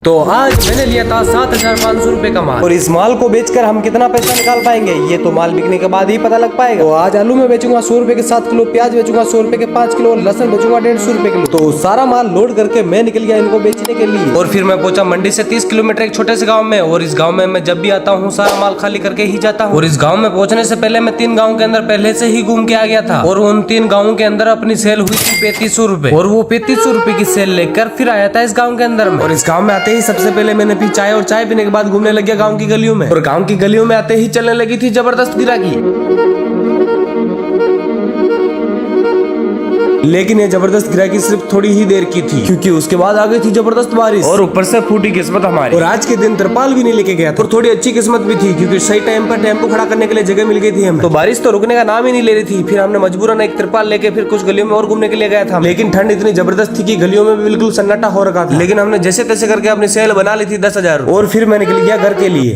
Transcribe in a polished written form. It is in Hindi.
तो आज मैंने लिया था 7,500 रुपए का माल। और इस माल को बेचकर हम कितना पैसा निकाल पाएंगे ये तो माल बिकने के बाद ही पता लग पाएगा। तो आज आलू में बेचूंगा 100 रुपए के 7 किलो, प्याज बेचूंगा 100 रुपए के 5 किलो, लहसुन बेचूंगा 150 रुपए किलो। तो सारा माल लोड करके मैं निकल गया इनको बेचने के लिए। और फिर मैं पहुंचा मंडी से 30 किलोमीटर एक छोटे से गांव में। और इस गांव में मैं जब भी आता हूँ सारा माल खाली करके ही जाता हूँ। और इस गांव में पहुंचने से पहले मैं 3 गाँव के अंदर पहले से ही घूम के आ गया था। और उन 3 गाँव के अंदर अपनी सेल हुई थी 3500 रुपए। और वो 3500 रुपए की सेल लेकर फिर आया था इस गाँव के अंदर में। और इस गाँव में आते ही सबसे पहले मैंने पी चाय, और चाय पीने के बाद घूमने लग गया गांव की गलियों में। और गांव की गलियों में आते ही चलने लगी थी जबरदस्त गिराकी। लेकिन ये जबरदस्त गिराकी सिर्फ थोड़ी ही देर की थी, क्योंकि उसके बाद आ गई थी जबरदस्त बारिश। और ऊपर से फूटी किस्मत हमारी। और आज के दिन तिरपाल भी नहीं लेके गया था। और थोड़ी अच्छी किस्मत भी थी, क्योंकि सही टाइम पर टेम्पो खड़ा करने के लिए जगह मिल गई थी हमें। तो बारिश तो रुकने का नाम ही नहीं ले रही थी। फिर हमने मजबूरन एक तिरपाल लेके फिर कुछ गलियों में और घूमने के लिए गया था। लेकिन ठंड इतनी जबरदस्त थी कि गलियों में भी बिल्कुल सन्नाटा हो रखा था। लेकिन हमने जैसे तैसे करके अपनी सेल बना ली थी 10,000। और फिर मैं निकल गया घर के लिए।